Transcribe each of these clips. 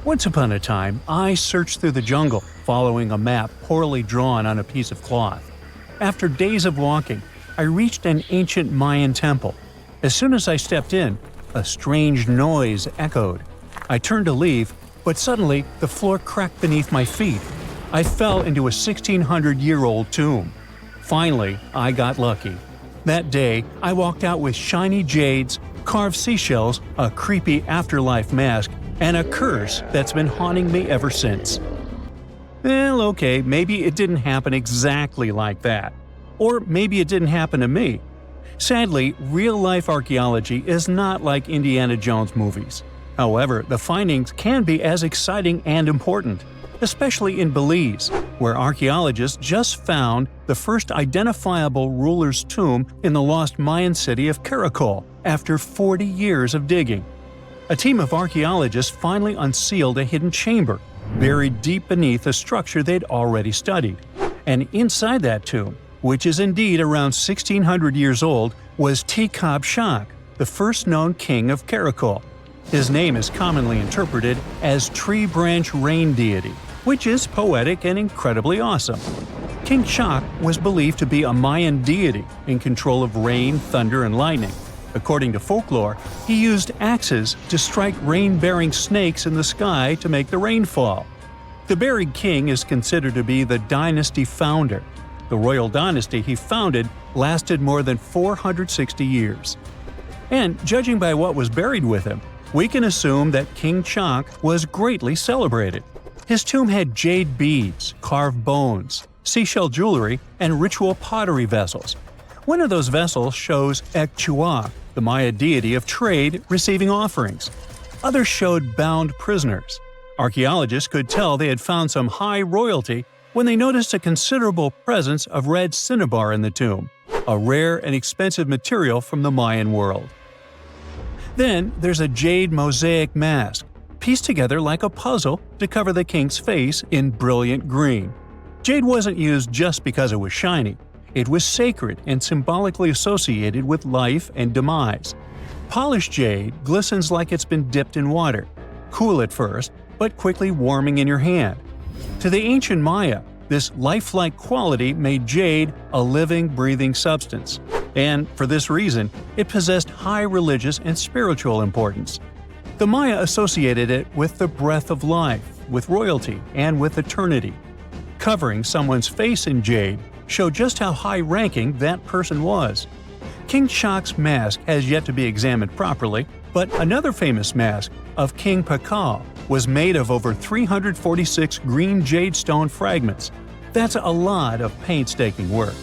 Once upon a time, I searched through the jungle, following a map poorly drawn on a piece of cloth. After days of walking, I reached an ancient Mayan temple. As soon as I stepped in, a strange noise echoed. I turned to leave, but suddenly the floor cracked beneath my feet. I fell into a 1600-year-old tomb. Finally, I got lucky. That day, I walked out with shiny jades, carved seashells, a creepy afterlife mask, and a curse that's been haunting me ever since. Well, okay, maybe it didn't happen exactly like that. Or maybe it didn't happen to me. Sadly, real-life archaeology is not like Indiana Jones movies. However, the findings can be as exciting and important, especially in Belize, where archaeologists just found the first identifiable ruler's tomb in the lost Mayan city of Caracol after 40 years of digging. A team of archaeologists finally unsealed a hidden chamber, buried deep beneath a structure they'd already studied. And inside that tomb, which is indeed around 1600 years old, was Tikab Shak, the first known king of Caracol. His name is commonly interpreted as Tree Branch Rain Deity, which is poetic and incredibly awesome. King Shak was believed to be a Mayan deity in control of rain, thunder, and lightning. According to folklore, he used axes to strike rain-bearing snakes in the sky to make the rain fall. The buried king is considered to be the dynasty founder. The royal dynasty he founded lasted more than 460 years. And judging by what was buried with him, we can assume that King Shak was greatly celebrated. His tomb had jade beads, carved bones, seashell jewelry, and ritual pottery vessels. One of those vessels shows Ekchuak, the Maya deity of trade, receiving offerings. Others showed bound prisoners. Archaeologists could tell they had found some high royalty when they noticed a considerable presence of red cinnabar in the tomb, a rare and expensive material from the Mayan world. Then there's a jade mosaic mask, pieced together like a puzzle to cover the king's face in brilliant green. Jade wasn't used just because it was shiny. It was sacred and symbolically associated with life and demise. Polished jade glistens like it's been dipped in water, cool at first, but quickly warming in your hand. To the ancient Maya, this lifelike quality made jade a living, breathing substance. And for this reason, it possessed high religious and spiritual importance. The Maya associated it with the breath of life, with royalty, and with eternity. Covering someone's face in jade showed just how high-ranking that person was. King Shak's mask has yet to be examined properly, but another famous mask of King Pakal was made of over 346 green jade stone fragments. That's a lot of painstaking work.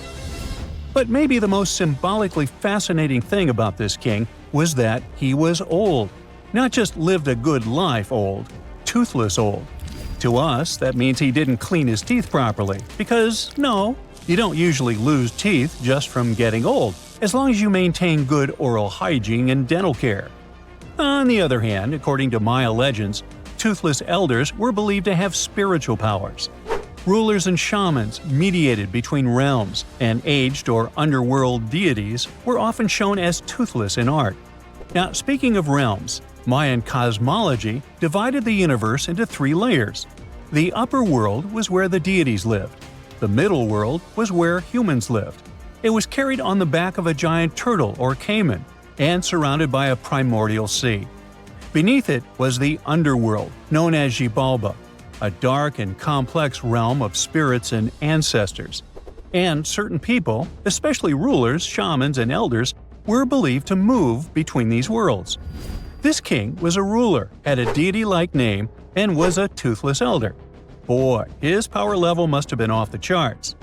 But maybe the most symbolically fascinating thing about this king was that he was old. Not just lived a good life old, toothless old. To us, that means he didn't clean his teeth properly, because no, you don't usually lose teeth just from getting old, as long as you maintain good oral hygiene and dental care. On the other hand, according to Maya legends, toothless elders were believed to have spiritual powers. Rulers and shamans mediated between realms, and aged or underworld deities were often shown as toothless in art. Now, speaking of realms, Mayan cosmology divided the universe into three layers. The upper world was where the deities lived. The middle world was where humans lived. It was carried on the back of a giant turtle or caiman, and surrounded by a primordial sea. Beneath it was the underworld, known as Xibalba, a dark and complex realm of spirits and ancestors. And certain people, especially rulers, shamans, and elders, were believed to move between these worlds. This king was a ruler, had a deity-like name, and was a toothless elder. Boy, his power level must have been off the charts.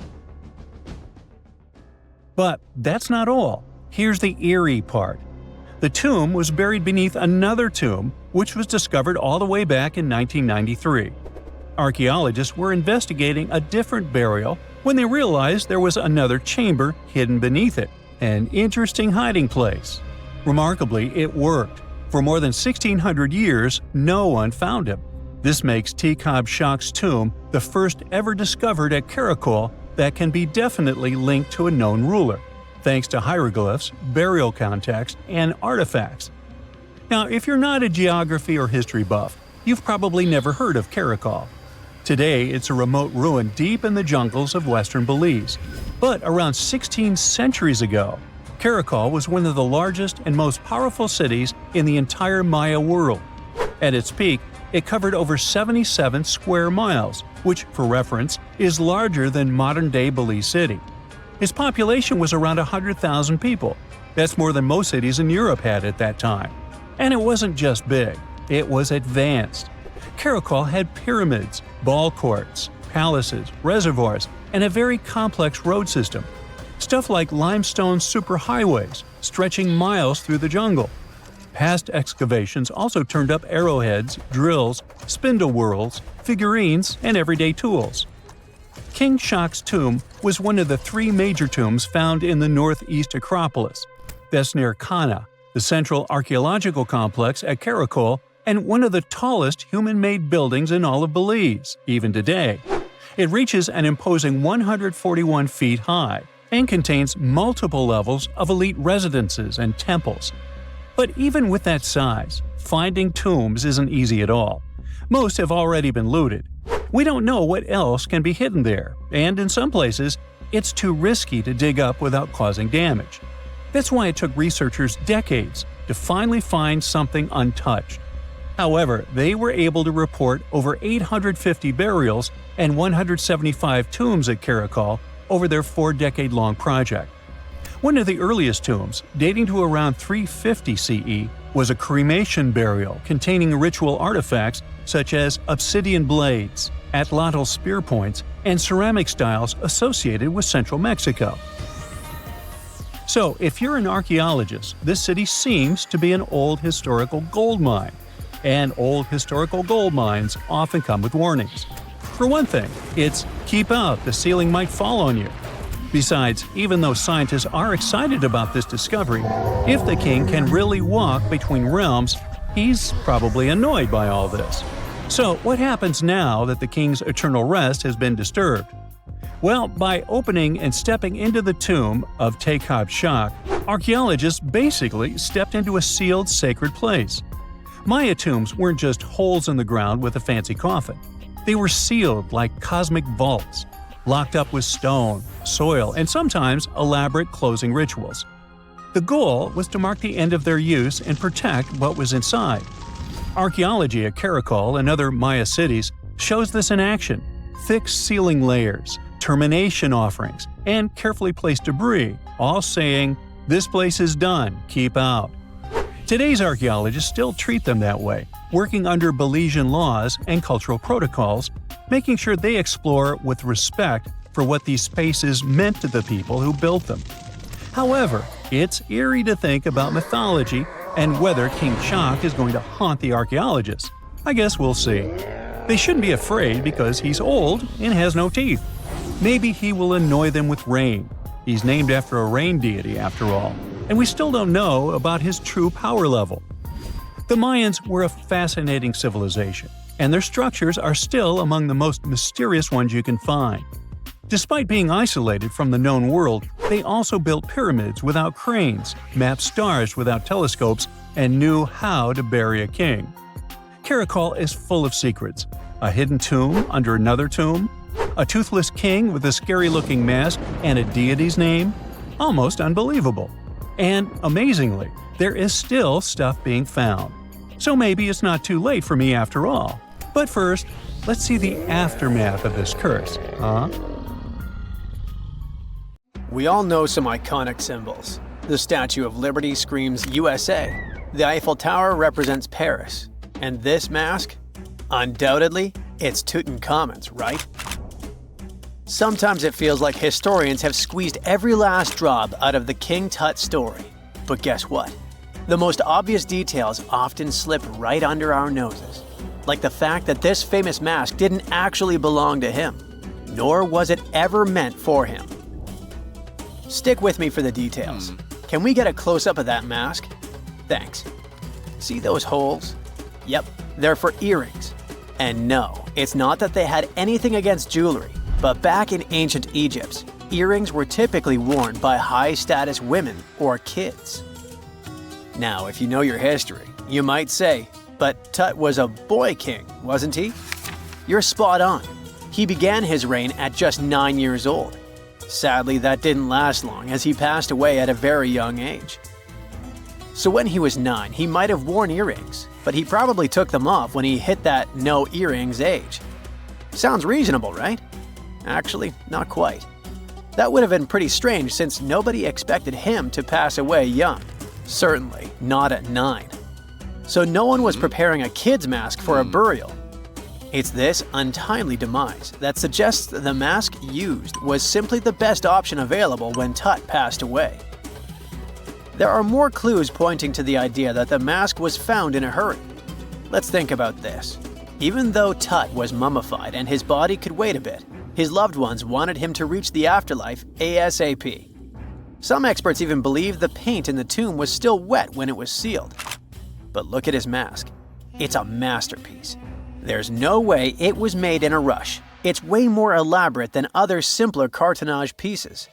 But that's not all. Here's the eerie part. The tomb was buried beneath another tomb, which was discovered all the way back in 1993. Archaeologists were investigating a different burial when they realized there was another chamber hidden beneath it, an interesting hiding place. Remarkably, it worked. For more than 1600 years, no one found him. This makes Tikab Shak's tomb the first ever discovered at Caracol that can be definitely linked to a known ruler, thanks to hieroglyphs, burial context, and artifacts. Now, if you're not a geography or history buff, you've probably never heard of Karakol. Today, it's a remote ruin deep in the jungles of western Belize. But around 16 centuries ago, Karakol was one of the largest and most powerful cities in the entire Maya world. At its peak, it covered over 77 square miles, which, for reference, is larger than modern-day Belize City. Its population was around 100,000 people. That's more than most cities in Europe had at that time. And it wasn't just big, it was advanced. Karakol had pyramids, ball courts, palaces, reservoirs, and a very complex road system. Stuff like limestone superhighways stretching miles through the jungle. Past excavations also turned up arrowheads, drills, spindle whorls, figurines, and everyday tools. King Shak's tomb was one of the 3 major tombs found in the northeast Acropolis. That's near Kana, the central archaeological complex at Karakol, and one of the tallest human-made buildings in all of Belize, even today. It reaches an imposing 141 feet high and contains multiple levels of elite residences and temples. But even with that size, finding tombs isn't easy at all. Most have already been looted. We don't know what else can be hidden there, and in some places, it's too risky to dig up without causing damage. That's why it took researchers decades to finally find something untouched. However, they were able to report over 850 burials and 175 tombs at Karakol over their 4-decade-long project. One of the earliest tombs, dating to around 350 CE, was a cremation burial containing ritual artifacts such as obsidian blades, atlatl spear points, and ceramic styles associated with central Mexico. So, if you're an archaeologist, this city seems to be an old historical gold mine. And old historical gold mines often come with warnings. For one thing, it's "keep out, the ceiling might fall on you." Besides, even though scientists are excited about this discovery, if the king can really walk between realms, he's probably annoyed by all this. So what happens now that the king's eternal rest has been disturbed? Well, by opening and stepping into the tomb of Tekhab Shak, archaeologists basically stepped into a sealed sacred place. Maya tombs weren't just holes in the ground with a fancy coffin. They were sealed like cosmic vaults, locked up with stone, soil, and sometimes elaborate closing rituals. The goal was to mark the end of their use and protect what was inside. Archaeology at Karakol and other Maya cities shows this in action: thick ceiling layers, termination offerings, and carefully placed debris, all saying, "This place is done, keep out." Today's archaeologists still treat them that way, working under Belizean laws and cultural protocols, making sure they explore with respect for what these spaces meant to the people who built them. However, it's eerie to think about mythology and whether King Shak is going to haunt the archaeologists. I guess we'll see. They shouldn't be afraid because he's old and has no teeth. Maybe he will annoy them with rain. He's named after a rain deity, after all, and we still don't know about his true power level. The Mayans were a fascinating civilization, and their structures are still among the most mysterious ones you can find. Despite being isolated from the known world, they also built pyramids without cranes, mapped stars without telescopes, and knew how to bury a king. Karakol is full of secrets: a hidden tomb under another tomb, a toothless king with a scary-looking mask and a deity's name. Almost unbelievable. And amazingly, there is still stuff being found. So maybe it's not too late for me after all. But first, let's see the aftermath of this curse, huh? We all know some iconic symbols. The Statue of Liberty screams USA. The Eiffel Tower represents Paris. And this mask? Undoubtedly, it's Tutankhamun's, right? Sometimes it feels like historians have squeezed every last drop out of the King Tut story. But guess what? The most obvious details often slip right under our noses. Like the fact that this famous mask didn't actually belong to him, nor was it ever meant for him. Stick with me for the details. Can we get a close-up of that mask? Thanks. See those holes? Yep, they're for earrings. And no, it's not that they had anything against jewelry, but back in ancient Egypt, earrings were typically worn by high-status women or kids. Now, if you know your history, you might say, But Tut was a boy king, wasn't he? You're spot on. He began his reign at just 9 years old. Sadly, that didn't last long as he passed away at a very young age. So when he was 9, he might have worn earrings, but he probably took them off when he hit that no earrings age. Sounds reasonable, right? Actually, not quite. That would have been pretty strange since nobody expected him to pass away young. Certainly not at 9. So no one was preparing a kid's mask for a burial. It's this untimely demise that suggests that the mask used was simply the best option available when Tut passed away. There are more clues pointing to the idea that the mask was found in a hurry. Let's think about this. Even though Tut was mummified and his body could wait a bit, his loved ones wanted him to reach the afterlife ASAP. Some experts even believe the paint in the tomb was still wet when it was sealed. But look at his mask. It's a masterpiece. There's no way it was made in a rush. It's way more elaborate than other simpler cartonnage pieces.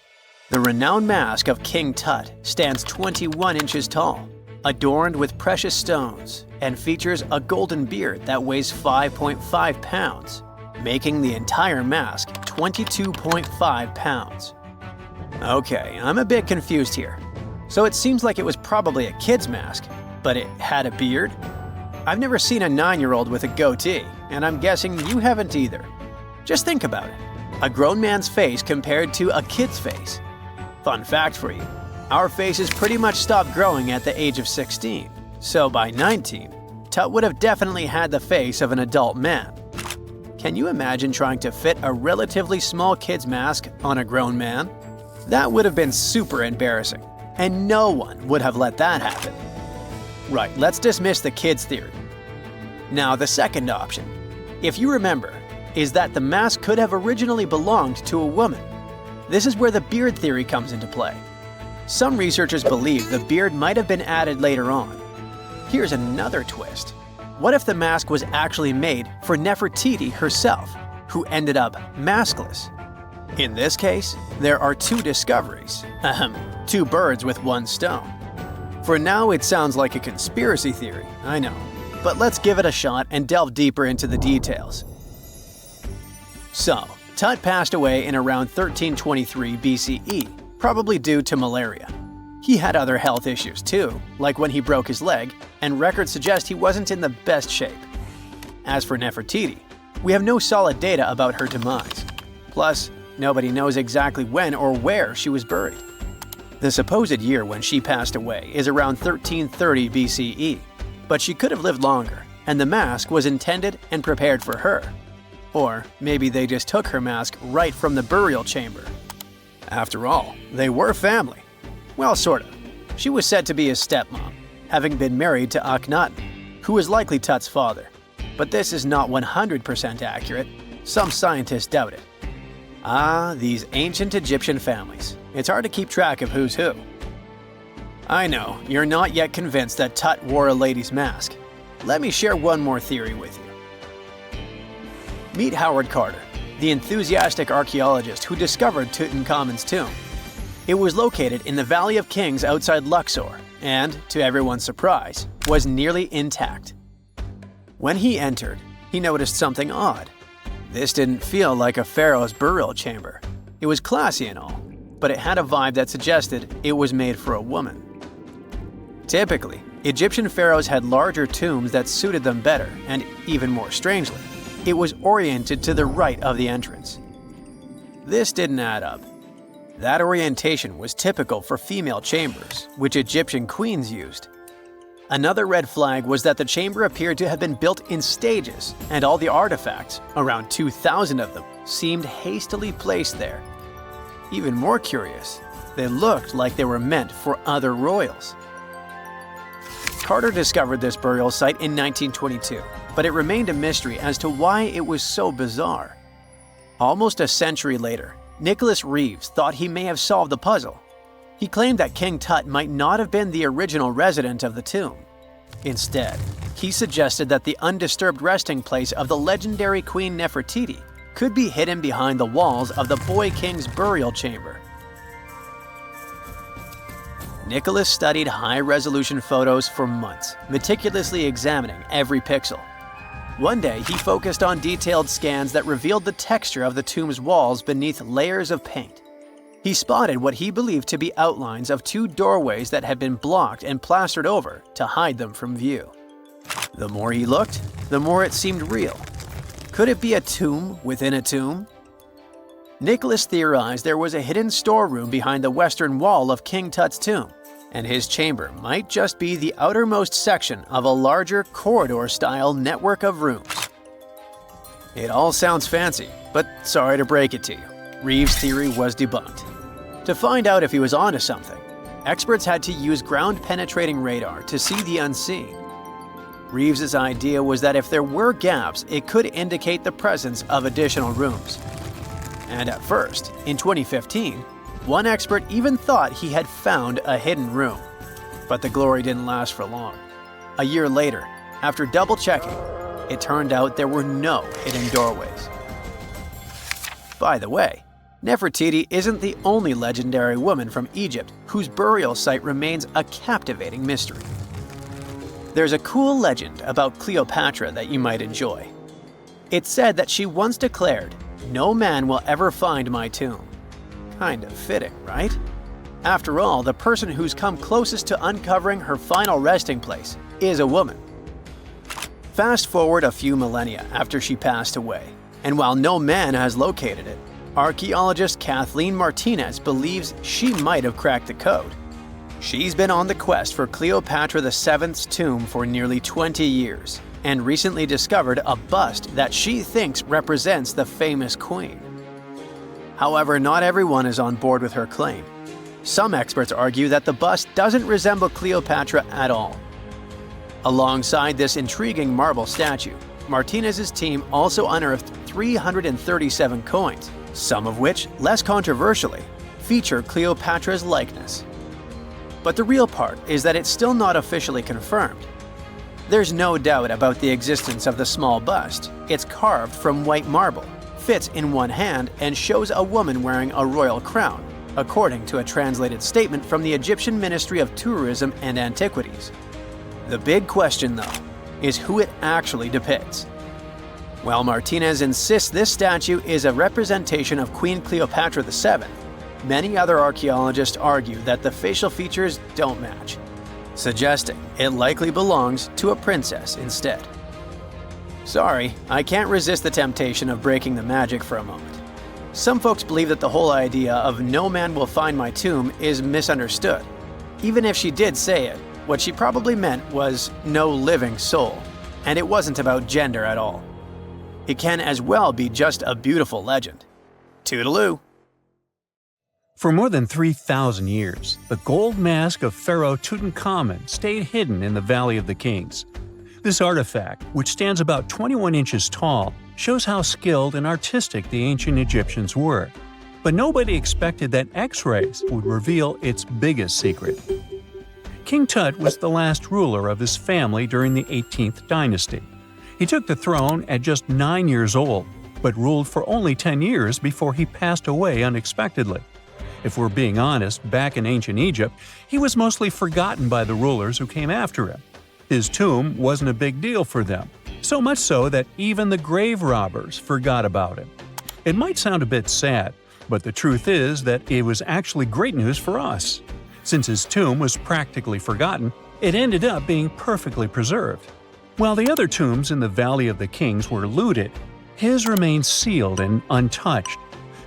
The renowned mask of King Tut stands 21 inches tall, adorned with precious stones, and features a golden beard that weighs 5.5 pounds, making the entire mask 22.5 pounds. Okay, I'm a bit confused here. So it seems like it was probably a kid's mask, but it had a beard? I've never seen a 9-year-old with a goatee, and I'm guessing you haven't either. Just think about it. A grown man's face compared to a kid's face. Fun fact for you, our faces pretty much stopped growing at the age of 16, so by 19, Tut would have definitely had the face of an adult man. Can you imagine trying to fit a relatively small kid's mask on a grown man? That would have been super embarrassing, and no one would have let that happen. Right, let's dismiss the kids theory. Now the second option, if you remember, is that the mask could have originally belonged to a woman. This is where the beard theory comes into play. Some researchers believe the beard might have been added later on. Here's another twist. What if the mask was actually made for Nefertiti herself, who ended up maskless? In this case, there are two discoveries. Two birds with one stone. For now, it sounds like a conspiracy theory, I know. But let's give it a shot and delve deeper into the details. So, Tut passed away in around 1323 BCE, probably due to malaria. He had other health issues too, like when he broke his leg, and records suggest he wasn't in the best shape. As for Nefertiti, we have no solid data about her demise. Plus, nobody knows exactly when or where she was buried. The supposed year when she passed away is around 1330 BCE, but she could have lived longer, and the mask was intended and prepared for her. Or maybe they just took her mask right from the burial chamber. After all, they were family. Well, sort of. She was said to be his stepmom, having been married to Akhenaten, who was likely Tut's father. But this is not 100% accurate. Some scientists doubt it. Ah, these ancient Egyptian families. It's hard to keep track of who's who. I know, you're not yet convinced that Tut wore a lady's mask. Let me share one more theory with you. Meet Howard Carter, the enthusiastic archaeologist who discovered Tutankhamun's tomb. It was located in the Valley of Kings outside Luxor and, to everyone's surprise, was nearly intact. When he entered, he noticed something odd. This didn't feel like a pharaoh's burial chamber. It was classy and all, but it had a vibe that suggested it was made for a woman. Typically, Egyptian pharaohs had larger tombs that suited them better, and even more strangely, it was oriented to the right of the entrance. This didn't add up. That orientation was typical for female chambers, which Egyptian queens used. Another red flag was that the chamber appeared to have been built in stages, and all the artifacts, around 2,000 of them, seemed hastily placed there. Even more curious, they looked like they were meant for other royals. Carter discovered this burial site in 1922, but it remained a mystery as to why it was so bizarre. Almost a century later, Nicholas Reeves thought he may have solved the puzzle. He claimed that King Tut might not have been the original resident of the tomb. Instead, he suggested that the undisturbed resting place of the legendary Queen Nefertiti could be hidden behind the walls of the boy king's burial chamber. Nicholas studied high-resolution photos for months, meticulously examining every pixel. One day, he focused on detailed scans that revealed the texture of the tomb's walls beneath layers of paint. He spotted what he believed to be outlines of two doorways that had been blocked and plastered over to hide them from view. The more he looked, the more it seemed real. Could it be a tomb within a tomb? Nicholas theorized there was a hidden storeroom behind the western wall of King Tut's tomb, and his chamber might just be the outermost section of a larger corridor-style network of rooms. It all sounds fancy, but sorry to break it to you, Reeves' theory was debunked. To find out if he was onto something, experts had to use ground-penetrating radar to see the unseen. Reeves' idea was that if there were gaps, it could indicate the presence of additional rooms. And at first, in 2015, one expert even thought he had found a hidden room. But the glory didn't last for long. A year later, after double-checking, it turned out there were no hidden doorways. By the way, Nefertiti isn't the only legendary woman from Egypt whose burial site remains a captivating mystery. There's a cool legend about Cleopatra that you might enjoy. It's said that she once declared, "No man will ever find my tomb." Kind of fitting, right? After all, the person who's come closest to uncovering her final resting place is a woman. Fast forward a few millennia after she passed away, and while no man has located it, archaeologist Kathleen Martinez believes she might have cracked the code. She's been on the quest for Cleopatra VII's tomb for nearly 20 years, and recently discovered a bust that she thinks represents the famous queen. However, not everyone is on board with her claim. Some experts argue that the bust doesn't resemble Cleopatra at all. Alongside this intriguing marble statue, Martinez's team also unearthed 337 coins, some of which, less controversially, feature Cleopatra's likeness. But the real part is that it's still not officially confirmed. There's no doubt about the existence of the small bust. It's carved from white marble, fits in one hand, and shows a woman wearing a royal crown, according to a translated statement from the Egyptian Ministry of Tourism and Antiquities. The big question, though, is who it actually depicts. While Martinez insists this statue is a representation of Queen Cleopatra VII, many other archaeologists argue that the facial features don't match, suggesting it likely belongs to a princess instead. Sorry, I can't resist the temptation of breaking the magic for a moment. Some folks believe that the whole idea of "no man will find my tomb" is misunderstood. Even if she did say it, what she probably meant was "no living soul," and it wasn't about gender at all. It can as well be just a beautiful legend. Toodaloo! For more than 3,000 years, the gold mask of Pharaoh Tutankhamun stayed hidden in the Valley of the Kings. This artifact, which stands about 21 inches tall, shows how skilled and artistic the ancient Egyptians were. But nobody expected that X-rays would reveal its biggest secret. King Tut was the last ruler of his family during the 18th dynasty. He took the throne at just 9 years old, but ruled for only 10 years before he passed away unexpectedly. If we're being honest, back in ancient Egypt, he was mostly forgotten by the rulers who came after him. His tomb wasn't a big deal for them, so much so that even the grave robbers forgot about him. It might sound a bit sad, but the truth is that it was actually great news for us. Since his tomb was practically forgotten, it ended up being perfectly preserved. While the other tombs in the Valley of the Kings were looted, his remained sealed and untouched.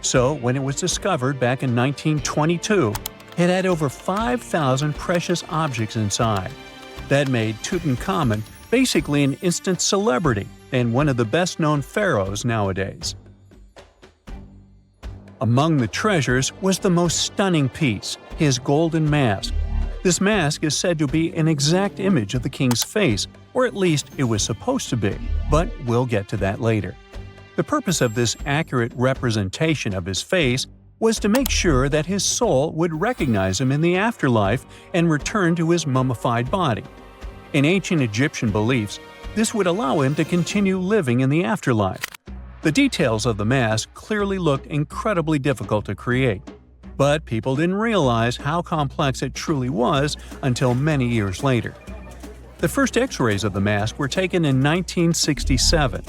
So, when it was discovered back in 1922, it had over 5,000 precious objects inside. That made Tutankhamun basically an instant celebrity and one of the best-known pharaohs nowadays. Among the treasures was the most stunning piece, his golden mask. This mask is said to be an exact image of the king's face, or at least it was supposed to be, but we'll get to that later. The purpose of this accurate representation of his face was to make sure that his soul would recognize him in the afterlife and return to his mummified body. In ancient Egyptian beliefs, this would allow him to continue living in the afterlife. The details of the mask clearly looked incredibly difficult to create. But people didn't realize how complex it truly was until many years later. The first X-rays of the mask were taken in 1967.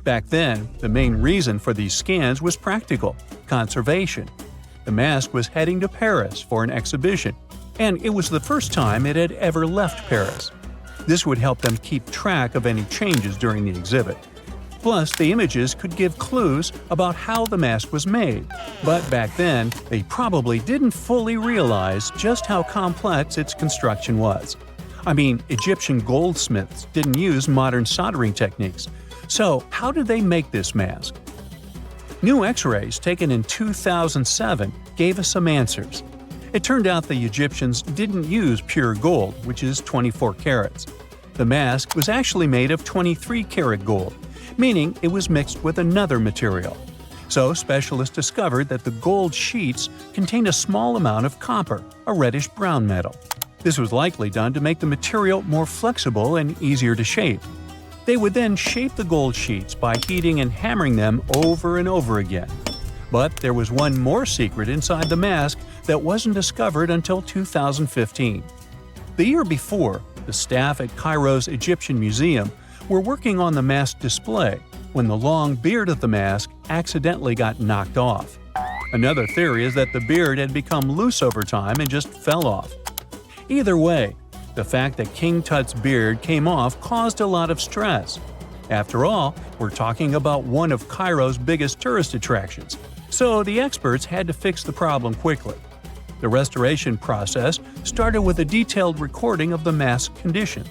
Back then, the main reason for these scans was practical – conservation. The mask was heading to Paris for an exhibition, and it was the first time it had ever left Paris. This would help them keep track of any changes during the exhibit. Plus, the images could give clues about how the mask was made. But back then, they probably didn't fully realize just how complex its construction was. I mean, Egyptian goldsmiths didn't use modern soldering techniques. So, how did they make this mask? New X-rays taken in 2007 gave us some answers. It turned out the Egyptians didn't use pure gold, which is 24 carats. The mask was actually made of 23-karat gold, meaning it was mixed with another material. So specialists discovered that the gold sheets contained a small amount of copper, a reddish-brown metal. This was likely done to make the material more flexible and easier to shape. They would then shape the gold sheets by heating and hammering them over and over again. But there was one more secret inside the mask that wasn't discovered until 2015. The year before, the staff at Cairo's Egyptian Museum were working on the mask display when the long beard of the mask accidentally got knocked off. Another theory is that the beard had become loose over time and just fell off. Either way, the fact that King Tut's beard came off caused a lot of stress. After all, we're talking about one of Cairo's biggest tourist attractions, so the experts had to fix the problem quickly. The restoration process started with a detailed recording of the mask's condition.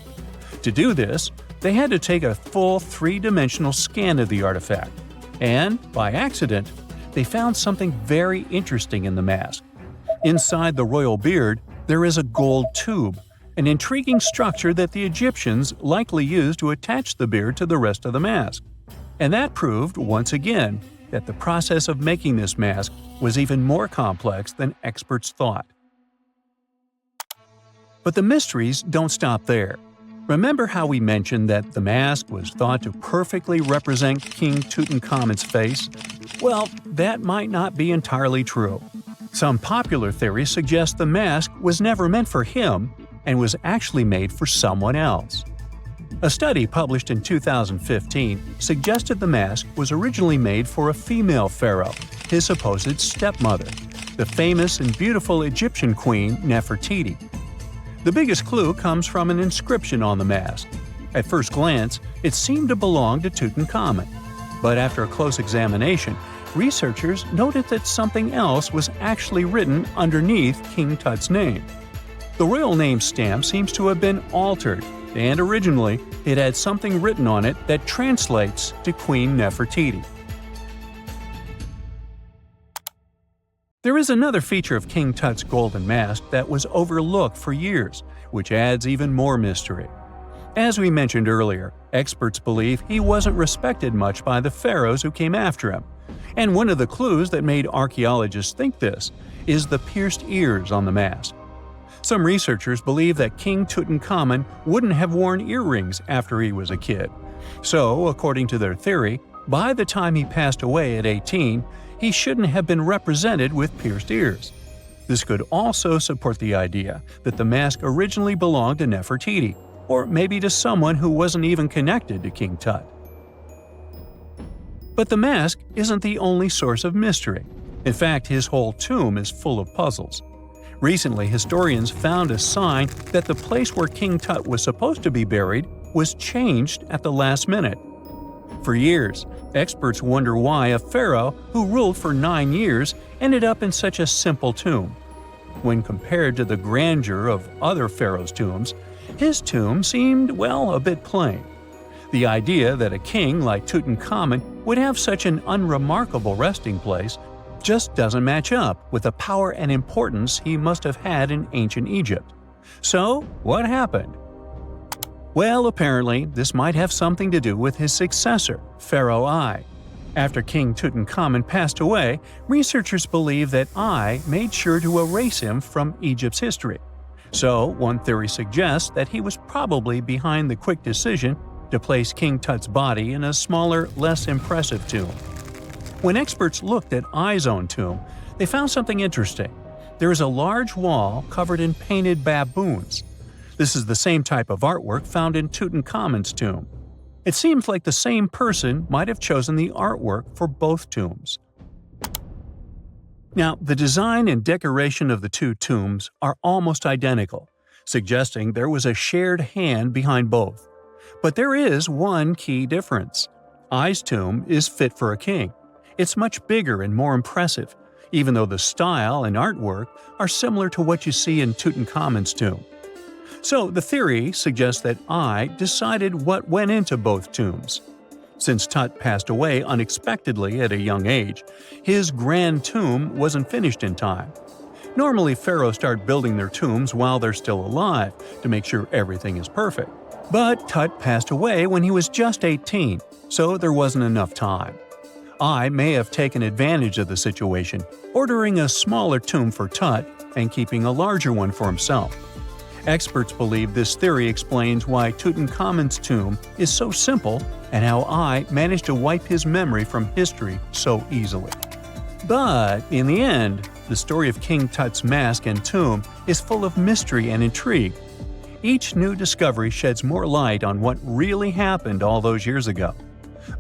To do this, they had to take a full three-dimensional scan of the artifact. And, by accident, they found something very interesting in the mask. Inside the royal beard, there is a gold tube, an intriguing structure that the Egyptians likely used to attach the beard to the rest of the mask. And that proved, once again, that the process of making this mask was even more complex than experts thought. But the mysteries don't stop there. Remember how we mentioned that the mask was thought to perfectly represent King Tutankhamun's face? Well, that might not be entirely true. Some popular theories suggest the mask was never meant for him and was actually made for someone else. A study published in 2015 suggested the mask was originally made for a female pharaoh, his supposed stepmother, the famous and beautiful Egyptian queen Nefertiti. The biggest clue comes from an inscription on the mask. At first glance, it seemed to belong to Tutankhamun. But after a close examination, researchers noted that something else was actually written underneath King Tut's name. The royal name stamp seems to have been altered, and originally it had something written on it that translates to Queen Nefertiti. There is another feature of King Tut's golden mask that was overlooked for years, which adds even more mystery. As we mentioned earlier, experts believe he wasn't respected much by the pharaohs who came after him. And one of the clues that made archaeologists think this is the pierced ears on the mask. Some researchers believe that King Tutankhamun wouldn't have worn earrings after he was a kid. So, according to their theory, by the time he passed away at 18, he shouldn't have been represented with pierced ears. This could also support the idea that the mask originally belonged to Nefertiti, or maybe to someone who wasn't even connected to King Tut. But the mask isn't the only source of mystery. In fact, his whole tomb is full of puzzles. Recently, historians found a sign that the place where King Tut was supposed to be buried was changed at the last minute. For years, experts wonder why a pharaoh who ruled for 9 years ended up in such a simple tomb. When compared to the grandeur of other pharaohs' tombs, his tomb seemed, well, a bit plain. The idea that a king like Tutankhamun would have such an unremarkable resting place just doesn't match up with the power and importance he must have had in ancient Egypt. So, what happened? Well, apparently, this might have something to do with his successor, Pharaoh I. After King Tutankhamun passed away, researchers believe that I made sure to erase him from Egypt's history. So, one theory suggests that he was probably behind the quick decision to place King Tut's body in a smaller, less impressive tomb. When experts looked at I's own tomb, They found something interesting. There is a large wall covered in painted baboons. This is the same type of artwork found in Tutankhamun's tomb. It seems like the same person might have chosen the artwork for both tombs. Now, the design and decoration of the two tombs are almost identical, suggesting there was a shared hand behind both. But there is one key difference. I's tomb is fit for a king. It's much bigger and more impressive, even though the style and artwork are similar to what you see in Tutankhamun's tomb. So the theory suggests that I decided what went into both tombs. Since Tut passed away unexpectedly at a young age, his grand tomb wasn't finished in time. Normally, pharaohs start building their tombs while they're still alive to make sure everything is perfect. But Tut passed away when he was just 18, so there wasn't enough time. I may have taken advantage of the situation, ordering a smaller tomb for Tut and keeping a larger one for himself. Experts believe this theory explains why Tutankhamun's tomb is so simple and how I managed to wipe his memory from history so easily. But in the end, the story of King Tut's mask and tomb is full of mystery and intrigue. Each new discovery sheds more light on what really happened all those years ago.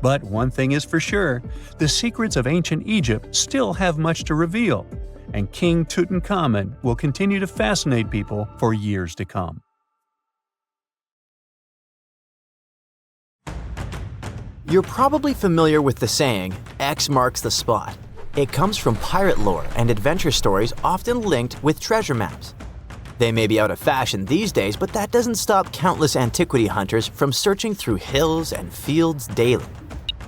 But one thing is for sure, the secrets of ancient Egypt still have much to reveal, and King Tutankhamun will continue to fascinate people for years to come. You're probably familiar with the saying, X marks the spot. It comes from pirate lore and adventure stories often linked with treasure maps. They may be out of fashion these days, but that doesn't stop countless antiquity hunters from searching through hills and fields daily.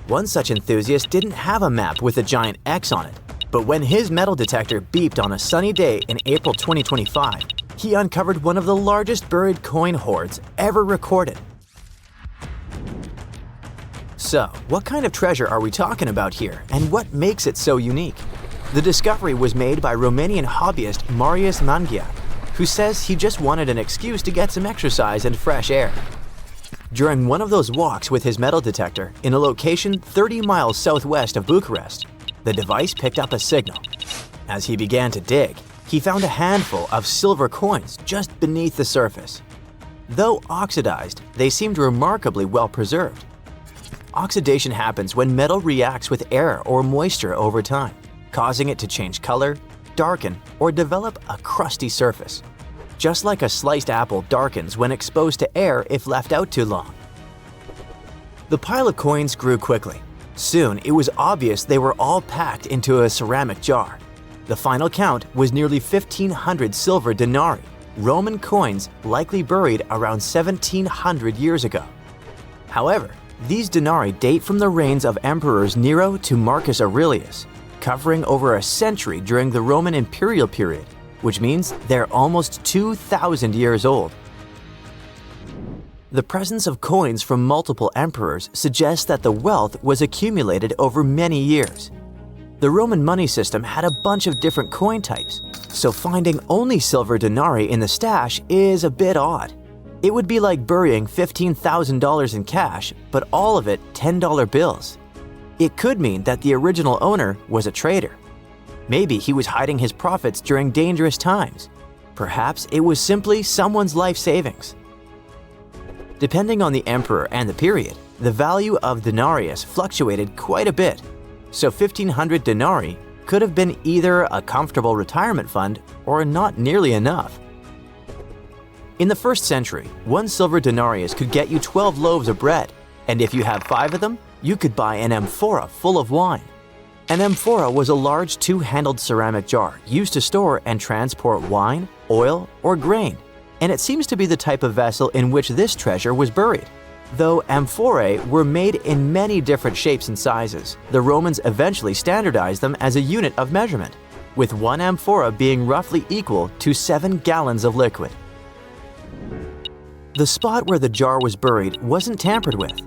One such enthusiast didn't have a map with a giant X on it, but when his metal detector beeped on a sunny day in April 2025, he uncovered one of the largest buried coin hoards ever recorded. So, what kind of treasure are we talking about here, and what makes it so unique? The discovery was made by Romanian hobbyist Marius Mangia, who says he just wanted an excuse to get some exercise and fresh air. During one of those walks with his metal detector in a location 30 miles southwest of Bucharest, the device picked up a signal. As he began to dig, he found a handful of silver coins just beneath the surface. Though oxidized, they seemed remarkably well preserved. Oxidation happens when metal reacts with air or moisture over time, causing it to change color, darken, or develop a crusty surface. Just like a sliced apple darkens when exposed to air if left out too long. The pile of coins grew quickly. Soon, it was obvious they were all packed into a ceramic jar. The final count was nearly 1,500 silver denarii, Roman coins likely buried around 1,700 years ago. However, these denarii date from the reigns of emperors Nero to Marcus Aurelius, covering over a century during the Roman imperial period, which means they're almost 2,000 years old. The presence of coins from multiple emperors suggests that the wealth was accumulated over many years. The Roman money system had a bunch of different coin types, so finding only silver denarii in the stash is a bit odd. It would be like burying $15,000 in cash, but all of it $10 bills. It could mean that the original owner was a trader. Maybe he was hiding his profits during dangerous times. Perhaps it was simply someone's life savings. Depending on the emperor and the period, the value of denarius fluctuated quite a bit, so 1,500 denarii could have been either a comfortable retirement fund or not nearly enough. In the 1st century, one silver denarius could get you 12 loaves of bread, and if you have 5 of them, you could buy an amphora full of wine. An amphora was a large 2-handled ceramic jar used to store and transport wine, oil, or grain, and it seems to be the type of vessel in which this treasure was buried. Though amphorae were made in many different shapes and sizes, the Romans eventually standardized them as a unit of measurement, with one amphora being roughly equal to 7 gallons of liquid. The spot where the jar was buried wasn't tampered with.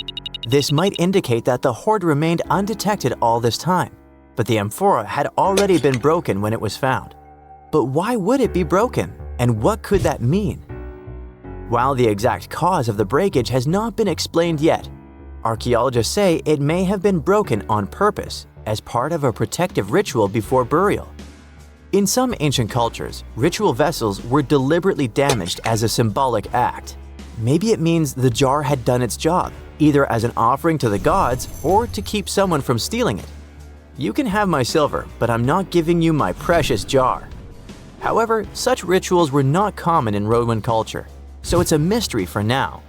This might indicate that the hoard remained undetected all this time, but the amphora had already been broken when it was found. But why would it be broken, and what could that mean? While the exact cause of the breakage has not been explained yet, archaeologists say it may have been broken on purpose as part of a protective ritual before burial. In some ancient cultures, ritual vessels were deliberately damaged as a symbolic act. Maybe it means the jar had done its job, either as an offering to the gods or to keep someone from stealing it. You can have my silver, but I'm not giving you my precious jar. However, such rituals were not common in Roman culture, so it's a mystery for now.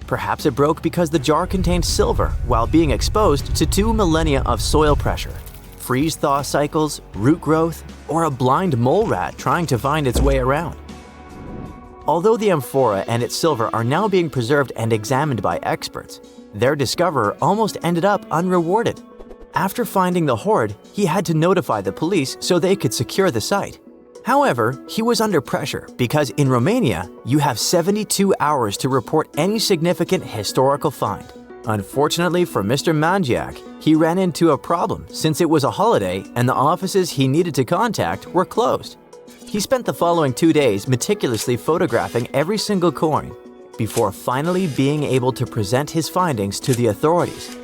Perhaps it broke because the jar contained silver while being exposed to 2 millennia of soil pressure, freeze-thaw cycles, root growth, or a blind mole rat trying to find its way around. Although the amphora and its silver are now being preserved and examined by experts, their discoverer almost ended up unrewarded. After finding the hoard, he had to notify the police so they could secure the site. However, he was under pressure because in Romania, you have 72 hours to report any significant historical find. Unfortunately for Mr. Mangiak, he ran into a problem since it was a holiday and the offices he needed to contact were closed. He spent the following 2 days meticulously photographing every single coin before finally being able to present his findings to the authorities.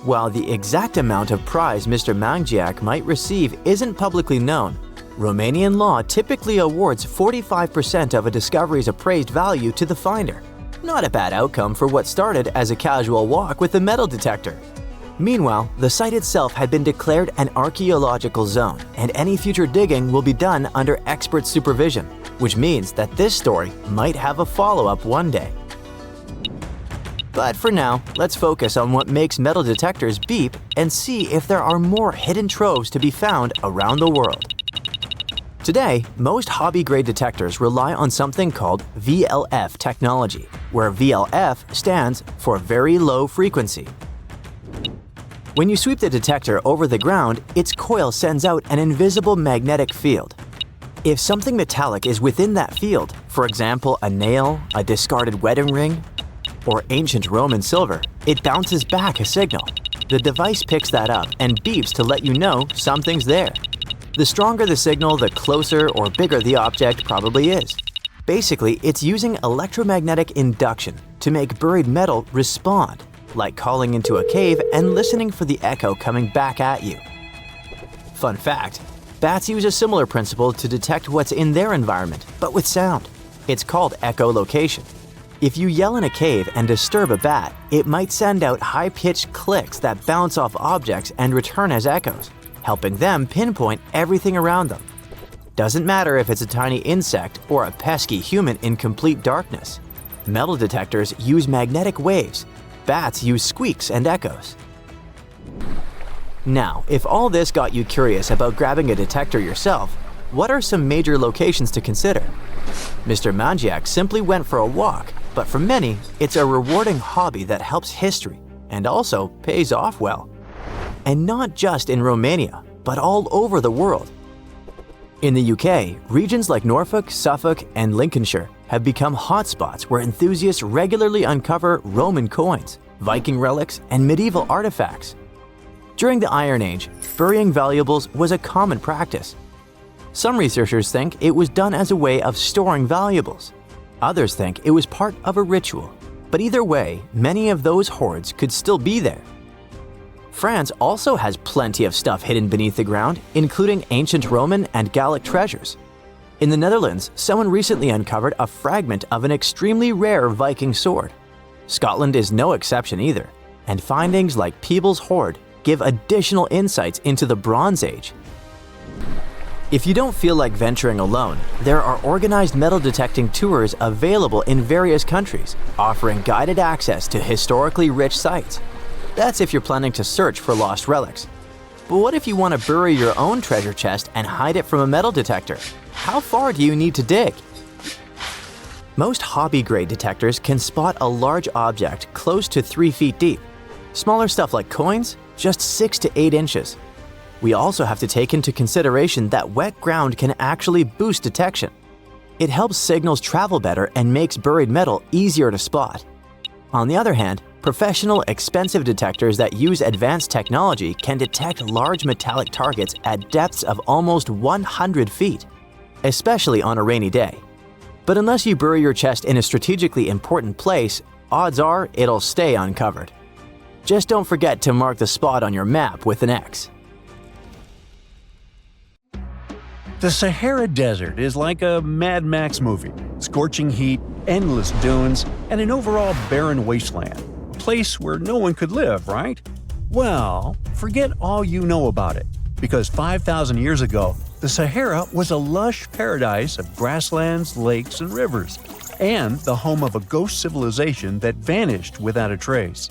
While the exact amount of prize Mr. Mangiak might receive isn't publicly known, Romanian law typically awards 45% of a discovery's appraised value to the finder. Not a bad outcome for what started as a casual walk with a metal detector. Meanwhile, the site itself had been declared an archaeological zone, and any future digging will be done under expert supervision, which means that this story might have a follow-up one day. But for now, let's focus on what makes metal detectors beep and see if there are more hidden troves to be found around the world. Today, most hobby-grade detectors rely on something called VLF technology, where VLF stands for very low frequency. When you sweep the detector over the ground, its coil sends out an invisible magnetic field. If something metallic is within that field, for example a nail, a discarded wedding ring, or ancient Roman silver, it bounces back a signal. The device picks that up and beeps to let you know something's there. The stronger the signal, the closer or bigger the object probably is. Basically, it's using electromagnetic induction to make buried metal respond, like calling into a cave and listening for the echo coming back at you. Fun fact, bats use a similar principle to detect what's in their environment, but with sound. It's called echolocation. If you yell in a cave and disturb a bat, it might send out high-pitched clicks that bounce off objects and return as echoes, helping them pinpoint everything around them. Doesn't matter if it's a tiny insect or a pesky human in complete darkness. Metal detectors use magnetic waves. Bats use squeaks and echoes. Now, if all this got you curious about grabbing a detector yourself, what are some major locations to consider? Mr. Mangiak simply went for a walk, but for many, it's a rewarding hobby that helps history and also pays off well. And not just in Romania, but all over the world. In the UK, regions like Norfolk, Suffolk, and Lincolnshire have become hotspots where enthusiasts regularly uncover Roman coins, Viking relics, and medieval artifacts. During the Iron Age, burying valuables was a common practice. Some researchers think it was done as a way of storing valuables. Others think it was part of a ritual. But either way, many of those hoards could still be there. France also has plenty of stuff hidden beneath the ground, including ancient Roman and Gallic treasures. In the Netherlands, someone recently uncovered a fragment of an extremely rare Viking sword. Scotland is no exception either, and findings like Peebles' hoard give additional insights into the Bronze Age. If you don't feel like venturing alone, there are organized metal detecting tours available in various countries, offering guided access to historically rich sites. That's if you're planning to search for lost relics. But what if you want to bury your own treasure chest and hide it from a metal detector? How far do you need to dig? Most hobby-grade detectors can spot a large object close to 3 feet deep. Smaller stuff like coins, just 6 to 8 inches. We also have to take into consideration that wet ground can actually boost detection. It helps signals travel better and makes buried metal easier to spot. On the other hand, professional, expensive detectors that use advanced technology can detect large metallic targets at depths of almost 100 feet, especially on a rainy day. But unless you bury your chest in a strategically important place, odds are it'll stay uncovered. Just don't forget to mark the spot on your map with an X. The Sahara Desert is like a Mad Max movie. Scorching heat, endless dunes, and an overall barren wasteland. A place where no one could live, right? Well, forget all you know about it, because 5,000 years ago, the Sahara was a lush paradise of grasslands, lakes, and rivers, and the home of a ghost civilization that vanished without a trace.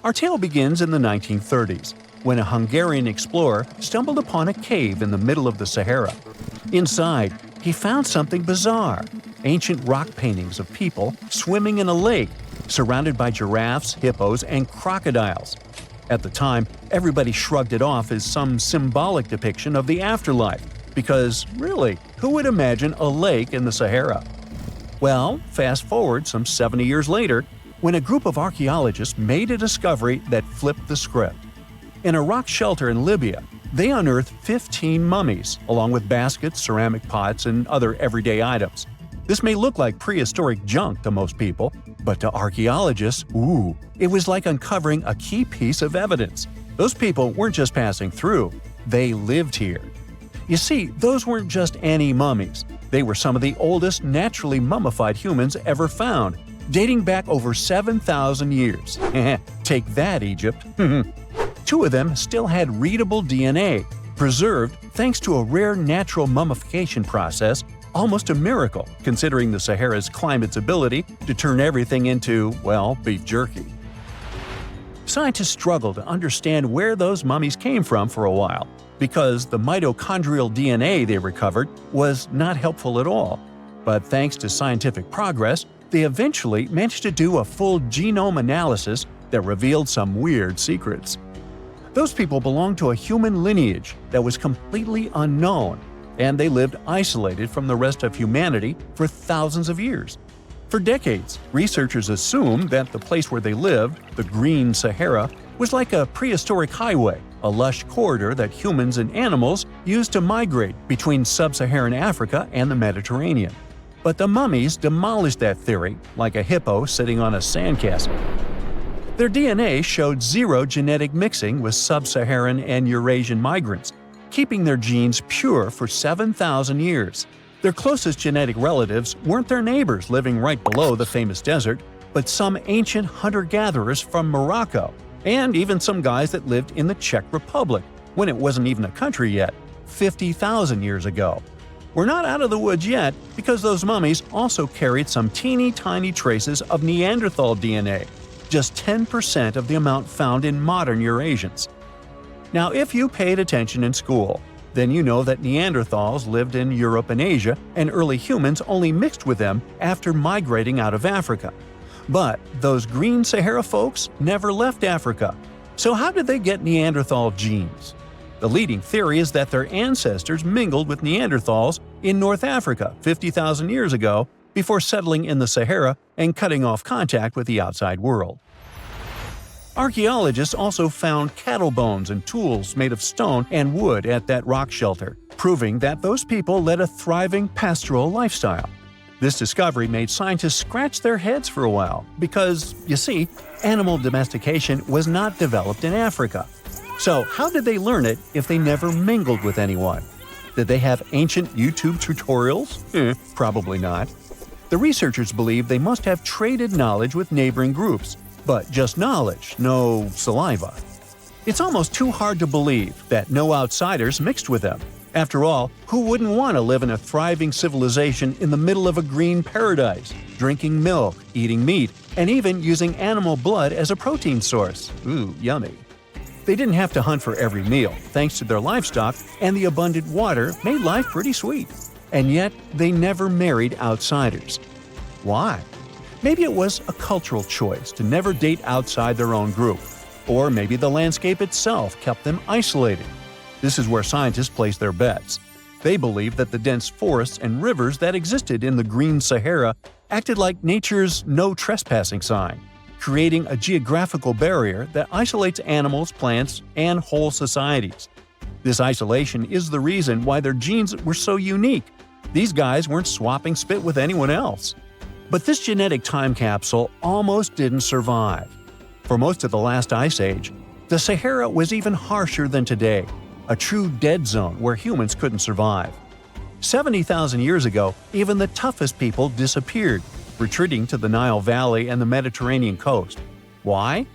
Our tale begins in the 1930s, when a Hungarian explorer stumbled upon a cave in the middle of the Sahara. Inside, he found something bizarre: ancient rock paintings of people swimming in a lake, surrounded by giraffes, hippos, and crocodiles. At the time, everybody shrugged it off as some symbolic depiction of the afterlife, because really, who would imagine a lake in the Sahara? Well, fast forward some 70 years later, when a group of archaeologists made a discovery that flipped the script. In a rock shelter in Libya, they unearthed 15 mummies, along with baskets, ceramic pots, and other everyday items. This may look like prehistoric junk to most people, but to archaeologists, it was like uncovering a key piece of evidence. Those people weren't just passing through, they lived here. You see, those weren't just any mummies. They were some of the oldest naturally mummified humans ever found, dating back over 7,000 years. Take that, Egypt. Two of them still had readable DNA, preserved thanks to a rare natural mummification process, almost a miracle considering the Sahara's climate's ability to turn everything into, well, beef jerky. Scientists struggled to understand where those mummies came from for a while, because the mitochondrial DNA they recovered was not helpful at all. But thanks to scientific progress, they eventually managed to do a full genome analysis that revealed some weird secrets. Those people belonged to a human lineage that was completely unknown, and they lived isolated from the rest of humanity for thousands of years. For decades, researchers assumed that the place where they lived, the Green Sahara, was like a prehistoric highway, a lush corridor that humans and animals used to migrate between sub-Saharan Africa and the Mediterranean. But the mummies demolished that theory, like a hippo sitting on a sandcastle. Their DNA showed zero genetic mixing with sub-Saharan and Eurasian migrants, keeping their genes pure for 7,000 years. Their closest genetic relatives weren't their neighbors living right below the famous desert, but some ancient hunter-gatherers from Morocco, and even some guys that lived in the Czech Republic, when it wasn't even a country yet, 50,000 years ago. We're not out of the woods yet, because those mummies also carried some teeny-tiny traces of Neanderthal DNA, just 10% of the amount found in modern Eurasians. Now, if you paid attention in school, then you know that Neanderthals lived in Europe and Asia, and early humans only mixed with them after migrating out of Africa. But those Green Sahara folks never left Africa. So how did they get Neanderthal genes? The leading theory is that their ancestors mingled with Neanderthals in North Africa 50,000 years ago before settling in the Sahara and cutting off contact with the outside world. Archaeologists also found cattle bones and tools made of stone and wood at that rock shelter, proving that those people led a thriving pastoral lifestyle. This discovery made scientists scratch their heads for a while because, you see, animal domestication was not developed in Africa. So how did they learn it if they never mingled with anyone? Did they have ancient YouTube tutorials? Probably not. The researchers believe they must have traded knowledge with neighboring groups, but just knowledge, no saliva. It's almost too hard to believe that no outsiders mixed with them. After all, who wouldn't want to live in a thriving civilization in the middle of a green paradise, drinking milk, eating meat, and even using animal blood as a protein source? Ooh, yummy. They didn't have to hunt for every meal, thanks to their livestock, and the abundant water made life pretty sweet. And yet, they never married outsiders. Why? Maybe it was a cultural choice to never date outside their own group. Or maybe the landscape itself kept them isolated. This is where scientists place their bets. They believe that the dense forests and rivers that existed in the Green Sahara acted like nature's no trespassing sign, creating a geographical barrier that isolates animals, plants, and whole societies. This isolation is the reason why their genes were so unique. These guys weren't swapping spit with anyone else. But this genetic time capsule almost didn't survive. For most of the last ice age, the Sahara was even harsher than today, a true dead zone where humans couldn't survive. 70,000 years ago, even the toughest people disappeared, retreating to the Nile Valley and the Mediterranean coast. Why?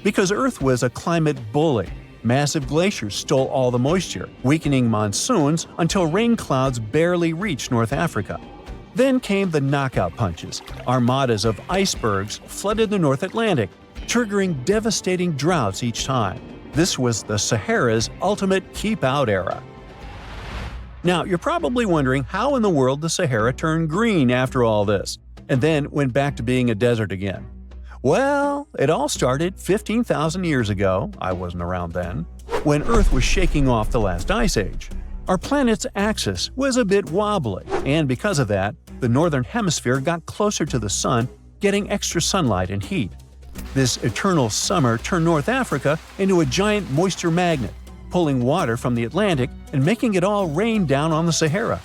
Because Earth was a climate bully. Massive glaciers stole all the moisture, weakening monsoons until rain clouds barely reached North Africa. Then came the knockout punches. Armadas of icebergs flooded the North Atlantic, triggering devastating droughts each time. This was the Sahara's ultimate keep-out era. Now, you're probably wondering how in the world the Sahara turned green after all this, and then went back to being a desert again. Well, it all started 15,000 years ago — I wasn't around then — when Earth was shaking off the last ice age. Our planet's axis was a bit wobbly, and because of that, the northern hemisphere got closer to the sun, getting extra sunlight and heat. This eternal summer turned North Africa into a giant moisture magnet, pulling water from the Atlantic and making it all rain down on the Sahara.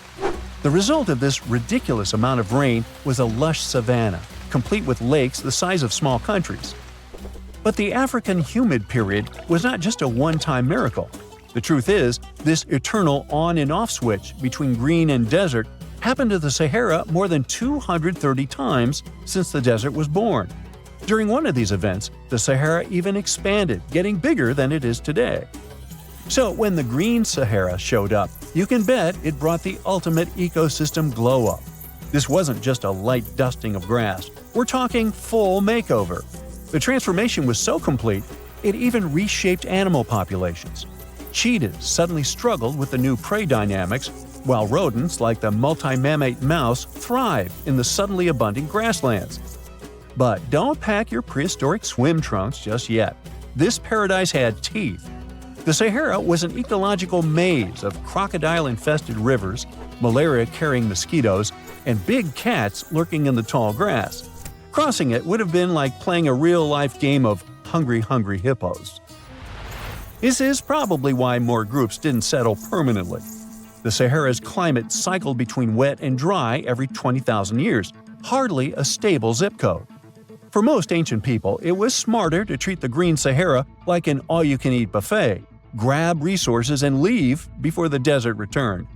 The result of this ridiculous amount of rain was a lush savanna, complete with lakes the size of small countries. But the African humid period was not just a one-time miracle. The truth is, this eternal on and off switch between green and desert happened to the Sahara more than 230 times since the desert was born. During one of these events, the Sahara even expanded, getting bigger than it is today. So when the green Sahara showed up, you can bet it brought the ultimate ecosystem glow-up. This wasn't just a light dusting of grass. We're talking full makeover. The transformation was so complete, it even reshaped animal populations. Cheetahs suddenly struggled with the new prey dynamics, while rodents like the multi-mammate mouse thrived in the suddenly abundant grasslands. But don't pack your prehistoric swim trunks just yet. This paradise had teeth. The Sahara was an ecological maze of crocodile-infested rivers, malaria-carrying mosquitoes, and big cats lurking in the tall grass. Crossing it would have been like playing a real-life game of Hungry Hungry Hippos. This is probably why more groups didn't settle permanently. The Sahara's climate cycled between wet and dry every 20,000 years, hardly a stable zip code. For most ancient people, it was smarter to treat the green Sahara like an all-you-can-eat buffet, grab resources and leave before the desert returned.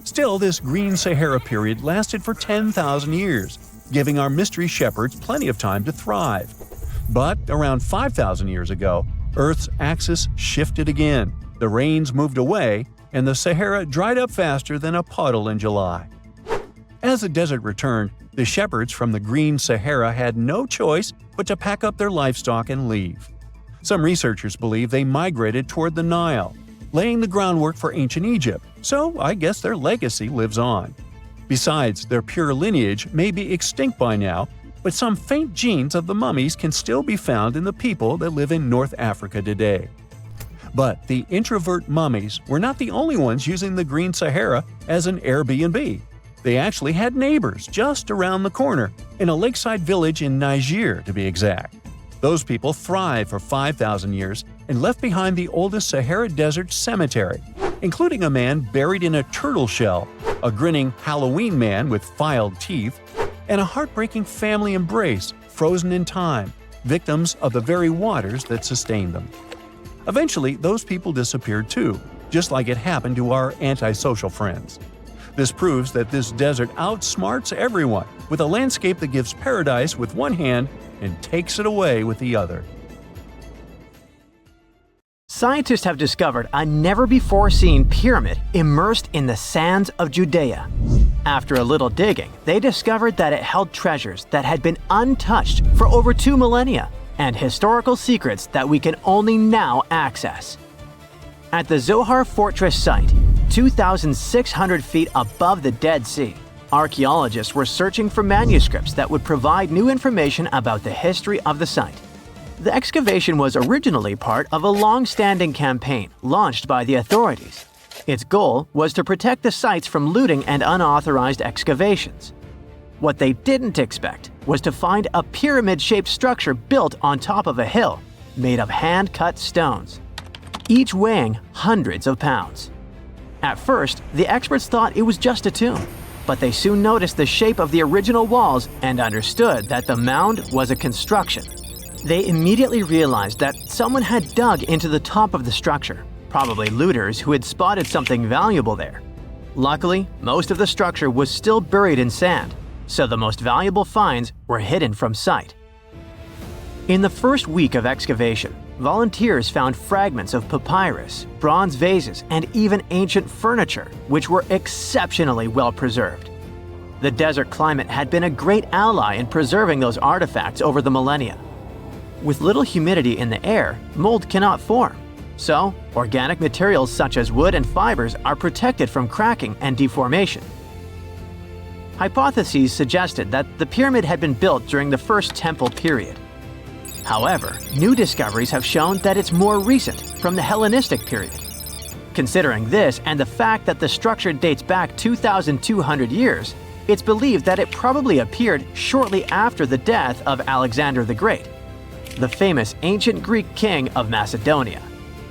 Still, this green Sahara period lasted for 10,000 years, giving our mystery shepherds plenty of time to thrive. But around 5,000 years ago, Earth's axis shifted again, the rains moved away, and the Sahara dried up faster than a puddle in July. As the desert returned, the shepherds from the green Sahara had no choice but to pack up their livestock and leave. Some researchers believe they migrated toward the Nile, laying the groundwork for ancient Egypt, so I guess their legacy lives on. Besides, their pure lineage may be extinct by now, but some faint genes of the mummies can still be found in the people that live in North Africa today. But the introvert mummies were not the only ones using the green Sahara as an Airbnb. They actually had neighbors just around the corner, in a lakeside village in Niger to be exact. Those people thrived for 5,000 years and left behind the oldest Sahara Desert cemetery, including a man buried in a turtle shell, a grinning Halloween man with filed teeth, and a heartbreaking family embrace frozen in time, victims of the very waters that sustained them. Eventually, those people disappeared too, just like it happened to our antisocial friends. This proves that this desert outsmarts everyone, with a landscape that gives paradise with one hand and takes it away with the other. Scientists have discovered a never-before-seen pyramid immersed in the sands of Judea. After a little digging, they discovered that it held treasures that had been untouched for over 2 millennia and historical secrets that we can only now access. At the Zohar Fortress site, 2,600 feet above the Dead Sea, archaeologists were searching for manuscripts that would provide new information about the history of the site. The excavation was originally part of a long-standing campaign launched by the authorities. Its goal was to protect the sites from looting and unauthorized excavations. What they didn't expect was to find a pyramid-shaped structure built on top of a hill, made of hand-cut stones, each weighing hundreds of pounds. At first, the experts thought it was just a tomb, but they soon noticed the shape of the original walls and understood that the mound was a construction. They immediately realized that someone had dug into the top of the structure, probably looters who had spotted something valuable there. Luckily, most of the structure was still buried in sand, so the most valuable finds were hidden from sight. In the first week of excavation, volunteers found fragments of papyrus, bronze vases, and even ancient furniture, which were exceptionally well preserved. The desert climate had been a great ally in preserving those artifacts over the millennia. With little humidity in the air, mold cannot form. So, organic materials such as wood and fibers are protected from cracking and deformation. Hypotheses suggested that the pyramid had been built during the First Temple period. However, new discoveries have shown that it's more recent, from the Hellenistic period. Considering this and the fact that the structure dates back 2,200 years, it's believed that it probably appeared shortly after the death of Alexander the Great, the famous ancient Greek king of Macedonia.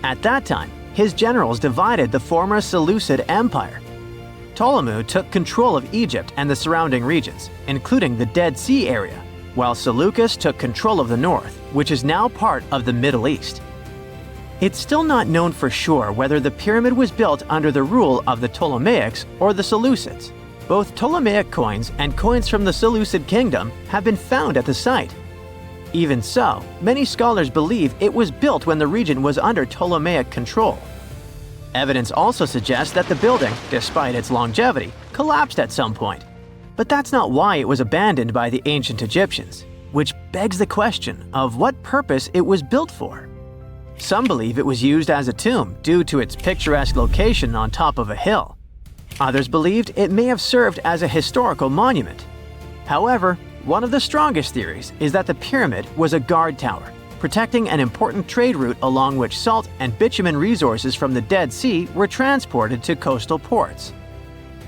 At that time, his generals divided the former Seleucid Empire. Ptolemy took control of Egypt and the surrounding regions, including the Dead Sea area, while Seleucus took control of the north, which is now part of the Middle East. It's still not known for sure whether the pyramid was built under the rule of the Ptolemaics or the Seleucids. Both Ptolemaic coins and coins from the Seleucid kingdom have been found at the site. Even so, many scholars believe it was built when the region was under Ptolemaic control. Evidence also suggests that the building, despite its longevity, collapsed at some point. But that's not why it was abandoned by the ancient Egyptians, which begs the question of what purpose it was built for. Some believe it was used as a tomb due to its picturesque location on top of a hill. Others believed it may have served as a historical monument. However, one of the strongest theories is that the pyramid was a guard tower, protecting an important trade route along which salt and bitumen resources from the Dead Sea were transported to coastal ports.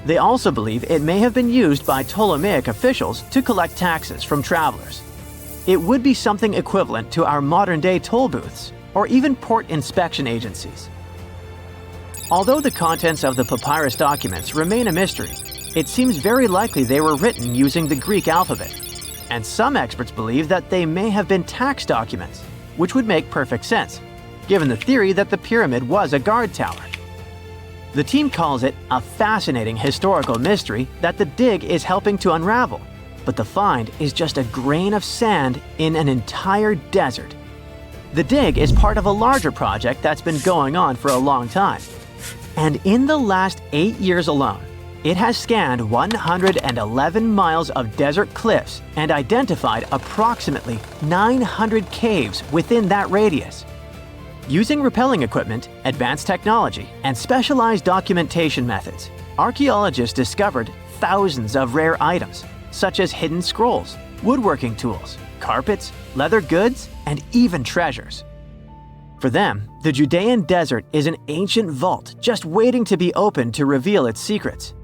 They also believe it may have been used by Ptolemaic officials to collect taxes from travelers. It would be something equivalent to our modern-day toll booths, or even port inspection agencies. Although the contents of the papyrus documents remain a mystery, it seems very likely they were written using the Greek alphabet, and some experts believe that they may have been tax documents, which would make perfect sense, given the theory that the pyramid was a guard tower. The team calls it a fascinating historical mystery that the dig is helping to unravel, but the find is just a grain of sand in an entire desert. The dig is part of a larger project that's been going on for a long time. And in the last 8 years alone, it has scanned 111 miles of desert cliffs and identified approximately 900 caves within that radius. Using rappelling equipment, advanced technology, and specialized documentation methods, archaeologists discovered thousands of rare items, such as hidden scrolls, woodworking tools, carpets, leather goods, and even treasures. For them, the Judean desert is an ancient vault just waiting to be opened to reveal its secrets.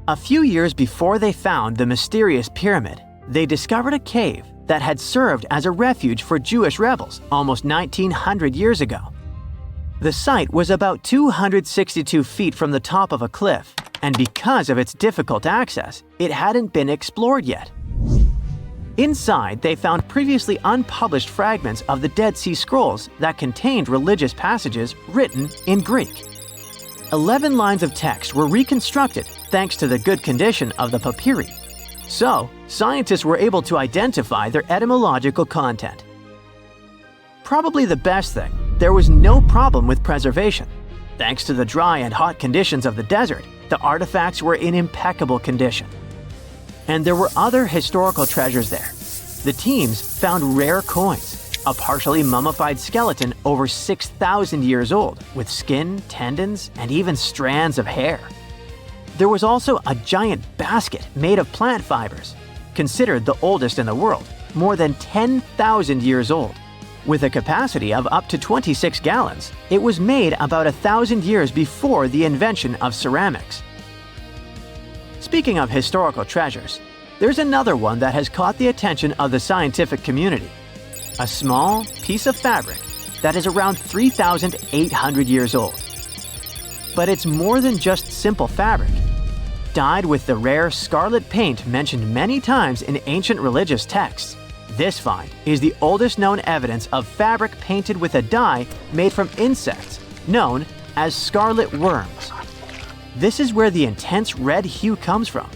A few years before they found the mysterious pyramid, they discovered a cave that had served as a refuge for Jewish rebels almost 1,900 years ago. The site was about 262 feet from the top of a cliff, and because of its difficult access, it hadn't been explored yet. Inside, they found previously unpublished fragments of the Dead Sea Scrolls that contained religious passages written in Greek. 11 lines of text were reconstructed thanks to the good condition of the papyri. So, scientists were able to identify their etymological content. Probably the best thing, there was no problem with preservation. Thanks to the dry and hot conditions of the desert, the artifacts were in impeccable condition. And there were other historical treasures there. The teams found rare coins, a partially mummified skeleton over 6,000 years old, with skin, tendons, and even strands of hair. There was also a giant basket made of plant fibers, considered the oldest in the world, more than 10,000 years old. With a capacity of up to 26 gallons, it was made about 1,000 years before the invention of ceramics. Speaking of historical treasures, there's another one that has caught the attention of the scientific community. A small piece of fabric that is around 3,800 years old. But it's more than just simple fabric. Dyed with the rare scarlet paint mentioned many times in ancient religious texts, this find is the oldest known evidence of fabric painted with a dye made from insects known as scarlet worms. This is where the intense red hue comes from.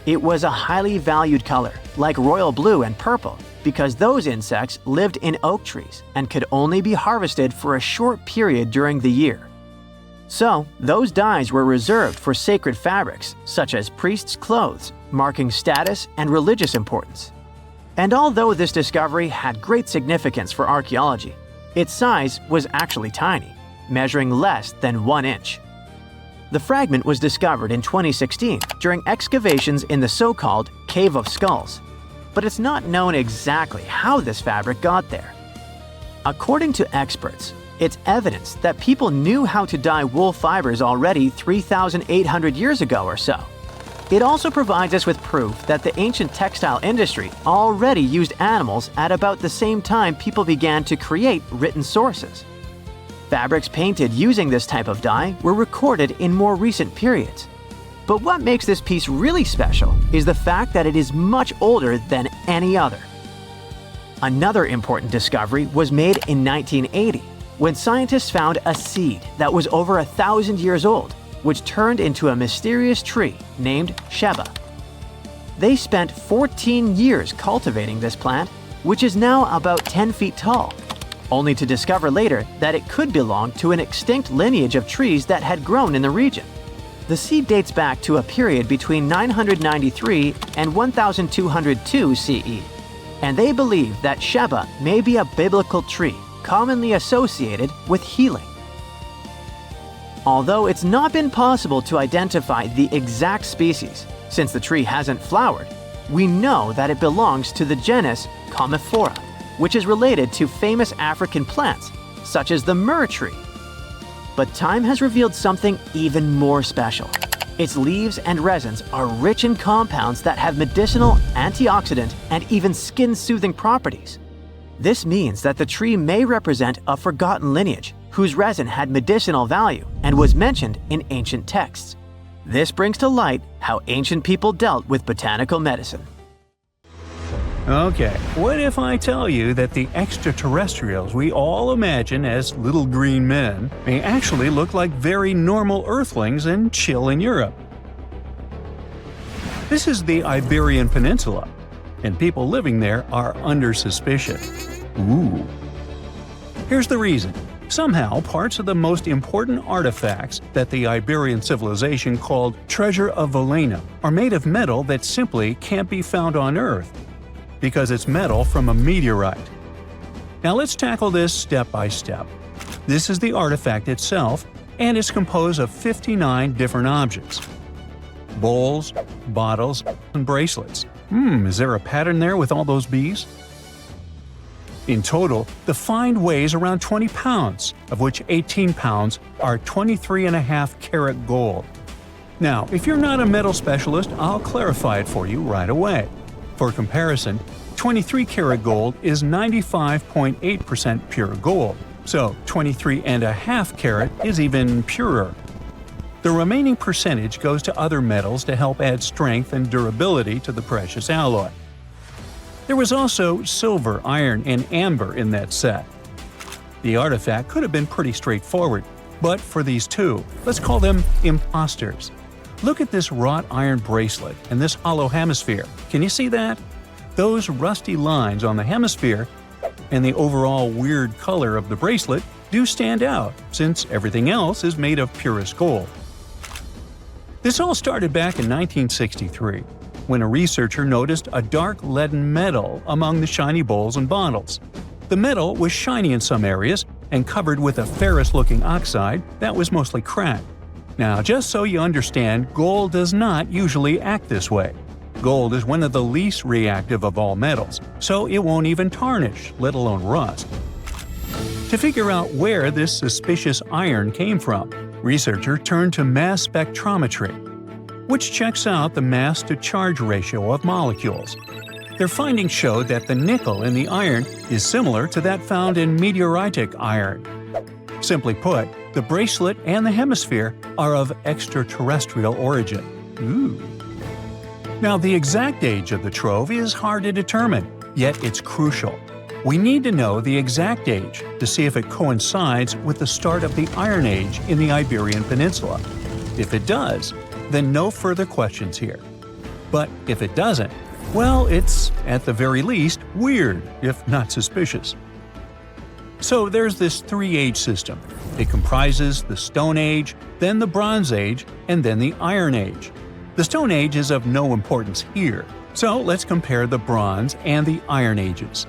It was a highly valued color, like royal blue and purple, because those insects lived in oak trees and could only be harvested for a short period during the year. So, those dyes were reserved for sacred fabrics, such as priests' clothes, marking status and religious importance. And although this discovery had great significance for archaeology, its size was actually tiny, measuring less than 1 inch. The fragment was discovered in 2016 during excavations in the so-called Cave of Skulls, but it's not known exactly how this fabric got there. According to experts, it's evidence that people knew how to dye wool fibers already 3,800 years ago or so. It also provides us with proof that the ancient textile industry already used animals at about the same time people began to create written sources. Fabrics painted using this type of dye were recorded in more recent periods. But what makes this piece really special is the fact that it is much older than any other. Another important discovery was made in 1980, when scientists found a seed that was over 1,000 years old, which turned into a mysterious tree named Sheba. They spent 14 years cultivating this plant, which is now about 10 feet tall, only to discover later that it could belong to an extinct lineage of trees that had grown in the region. The seed dates back to a period between 993 and 1202 CE, and they believe that Sheba may be a biblical tree commonly associated with healing. Although it's not been possible to identify the exact species, since the tree hasn't flowered, we know that it belongs to the genus Commiphora, which is related to famous African plants, such as the myrrh tree. But time has revealed something even more special. Its leaves and resins are rich in compounds that have medicinal, antioxidant, and even skin-soothing properties. This means that the tree may represent a forgotten lineage whose resin had medicinal value and was mentioned in ancient texts. This brings to light how ancient people dealt with botanical medicine. Okay, what if I tell you that the extraterrestrials we all imagine as little green men may actually look like very normal Earthlings and chill in Europe? This is the Iberian Peninsula, and people living there are under suspicion. Ooh. Here's the reason. Somehow, parts of the most important artifacts that the Iberian civilization called Treasure of Valena are made of metal that simply can't be found on Earth, because it's metal from a meteorite. Now let's tackle this step by step. This is the artifact itself, and it's composed of 59 different objects. Bowls, bottles, and bracelets. Is there a pattern there with all those bees? In total, the find weighs around 20 pounds, of which 18 pounds are 23.5 karat gold. Now, if you're not a metal specialist, I'll clarify it for you right away. For comparison, 23 karat gold is 95.8% pure gold, so 23.5 karat is even purer. The remaining percentage goes to other metals to help add strength and durability to the precious alloy. There was also silver, iron, and amber in that set. The artifact could have been pretty straightforward, but for these two, let's call them imposters. Look at this wrought iron bracelet and this hollow hemisphere. Can you see that? Those rusty lines on the hemisphere and the overall weird color of the bracelet do stand out, since everything else is made of purest gold. This all started back in 1963, when a researcher noticed a dark leaden metal among the shiny bowls and bottles. The metal was shiny in some areas and covered with a ferrous-looking oxide that was mostly cracked. Now, just so you understand, gold does not usually act this way. Gold is one of the least reactive of all metals, so it won't even tarnish, let alone rust. To figure out where this suspicious iron came from, researchers turned to mass spectrometry, which checks out the mass-to-charge ratio of molecules. Their findings showed that the nickel in the iron is similar to that found in meteoritic iron. Simply put, the bracelet and the hemisphere are of extraterrestrial origin. Ooh. Now, the exact age of the trove is hard to determine, yet it's crucial. We need to know the exact age to see if it coincides with the start of the Iron Age in the Iberian Peninsula. If it does, then no further questions here. But if it doesn't, well, it's, at the very least, weird, if not suspicious. So there's this three-age system. It comprises the Stone Age, then the Bronze Age, and then the Iron Age. The Stone Age is of no importance here, so let's compare the Bronze and the Iron Ages.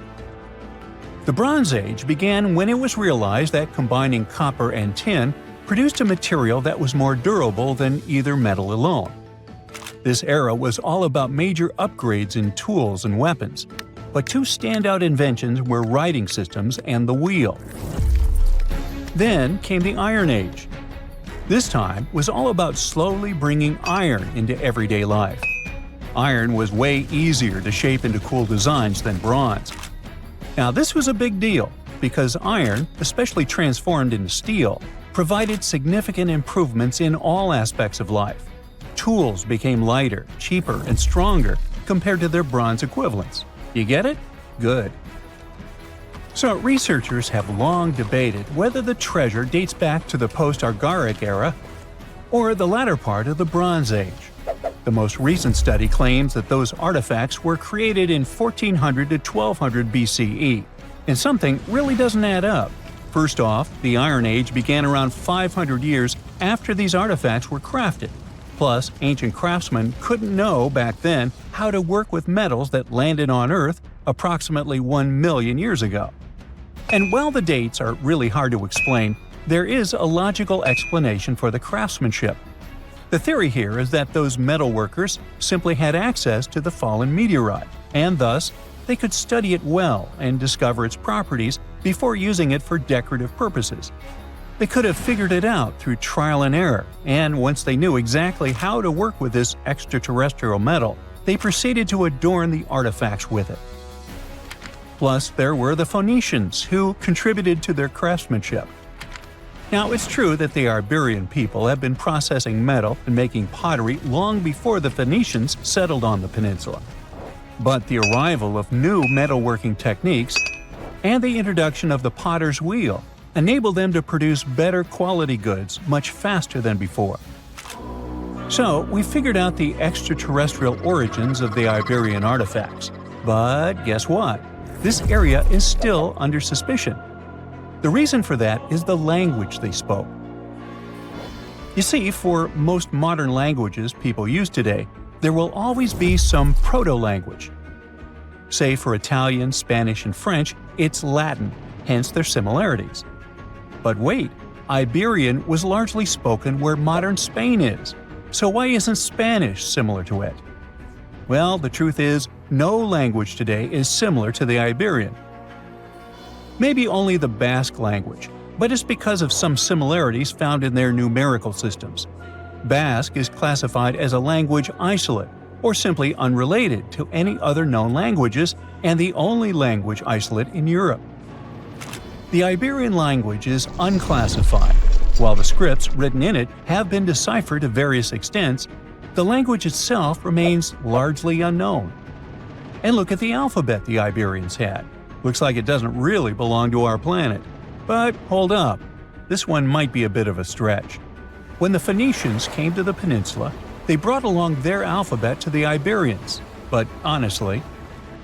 The Bronze Age began when it was realized that combining copper and tin produced a material that was more durable than either metal alone. This era was all about major upgrades in tools and weapons, but two standout inventions were writing systems and the wheel. Then came the Iron Age. This time was all about slowly bringing iron into everyday life. Iron was way easier to shape into cool designs than bronze. Now this was a big deal, because iron, especially transformed into steel, provided significant improvements in all aspects of life. Tools became lighter, cheaper, and stronger compared to their bronze equivalents. You get it? Good. So researchers have long debated whether the treasure dates back to the post-Archaic era or the latter part of the Bronze Age. The most recent study claims that those artifacts were created in 1400 to 1200 BCE, and something really doesn't add up. First off, the Iron Age began around 500 years after these artifacts were crafted. Plus, ancient craftsmen couldn't know back then how to work with metals that landed on Earth approximately 1 million years ago. And while the dates are really hard to explain, there is a logical explanation for the craftsmanship. The theory here is that those metal workers simply had access to the fallen meteorite, and thus, they could study it well and discover its properties before using it for decorative purposes. They could have figured it out through trial and error, and once they knew exactly how to work with this extraterrestrial metal, they proceeded to adorn the artifacts with it. Plus, there were the Phoenicians, who contributed to their craftsmanship. Now, it's true that the Iberian people have been processing metal and making pottery long before the Phoenicians settled on the peninsula. But the arrival of new metalworking techniques and the introduction of the potter's wheel enabled them to produce better quality goods much faster than before. So, we figured out the extraterrestrial origins of the Iberian artifacts. But guess what? This area is still under suspicion. The reason for that is the language they spoke. You see, for most modern languages people use today, there will always be some proto-language. Say for Italian, Spanish, and French, it's Latin, hence their similarities. But wait, Iberian was largely spoken where modern Spain is, so why isn't Spanish similar to it? Well, the truth is, no language today is similar to the Iberian. Maybe only the Basque language, but it's because of some similarities found in their numerical systems. Basque is classified as a language isolate, or simply unrelated to any other known languages, and the only language isolate in Europe. The Iberian language is unclassified. While the scripts written in it have been deciphered to various extents, the language itself remains largely unknown. And look at the alphabet the Iberians had. Looks like it doesn't really belong to our planet. But hold up, this one might be a bit of a stretch. When the Phoenicians came to the peninsula, they brought along their alphabet to the Iberians. But honestly,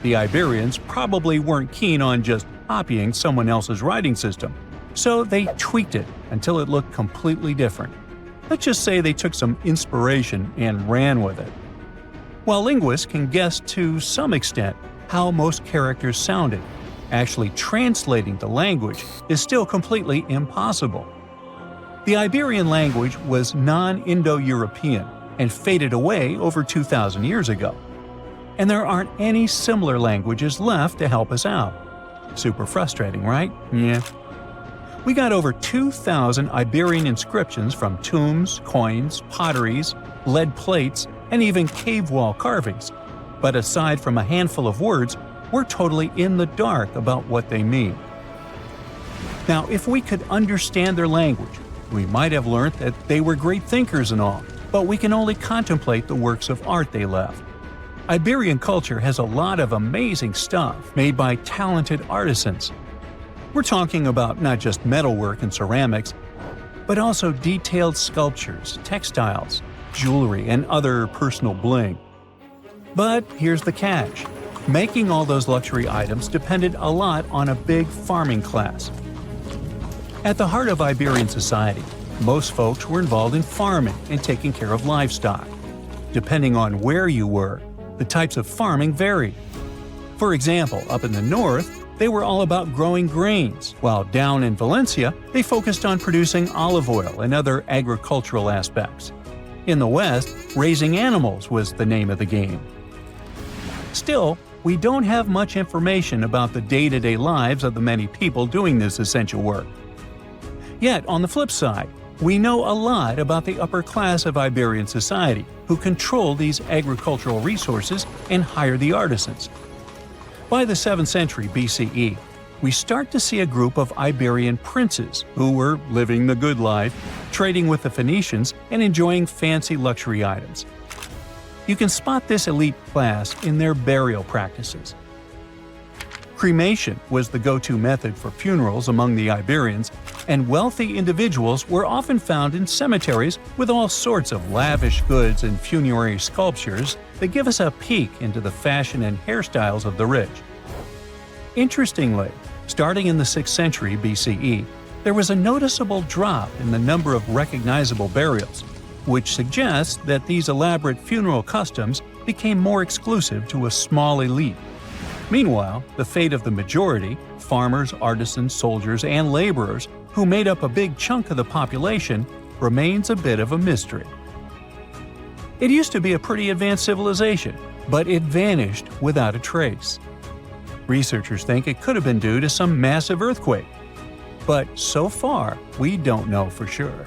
the Iberians probably weren't keen on just copying someone else's writing system, so they tweaked it until it looked completely different. Let's just say they took some inspiration and ran with it. While linguists can guess to some extent how most characters sounded, actually translating the language is still completely impossible. The Iberian language was non-Indo-European and faded away over 2,000 years ago. And there aren't any similar languages left to help us out. Super frustrating, right? Yeah. We got over 2,000 Iberian inscriptions from tombs, coins, potteries, lead plates, and even cave wall carvings. But aside from a handful of words, we're totally in the dark about what they mean. Now, if we could understand their language, we might have learned that they were great thinkers and all, but we can only contemplate the works of art they left. Iberian culture has a lot of amazing stuff made by talented artisans. We're talking about not just metalwork and ceramics, but also detailed sculptures, textiles, jewelry, and other personal bling. But here's the catch. Making all those luxury items depended a lot on a big farming class. At the heart of Iberian society, most folks were involved in farming and taking care of livestock. Depending on where you were, the types of farming varied. For example, up in the north, they were all about growing grains, while down in Valencia, they focused on producing olive oil and other agricultural aspects. In the west, raising animals was the name of the game. Still, we don't have much information about the day-to-day lives of the many people doing this essential work. Yet, on the flip side, we know a lot about the upper class of Iberian society, who control these agricultural resources and hire the artisans. By the 7th century BCE, we start to see a group of Iberian princes who were living the good life, trading with the Phoenicians and enjoying fancy luxury items. You can spot this elite class in their burial practices. Cremation was the go-to method for funerals among the Iberians, and wealthy individuals were often found in cemeteries with all sorts of lavish goods and funerary sculptures that give us a peek into the fashion and hairstyles of the rich. Interestingly, starting in the 6th century BCE, there was a noticeable drop in the number of recognizable burials, which suggests that these elaborate funeral customs became more exclusive to a small elite. Meanwhile, the fate of the majority, farmers, artisans, soldiers, and laborers, who made up a big chunk of the population, remains a bit of a mystery. It used to be a pretty advanced civilization, but it vanished without a trace. Researchers think it could have been due to some massive earthquake, but so far we don't know for sure.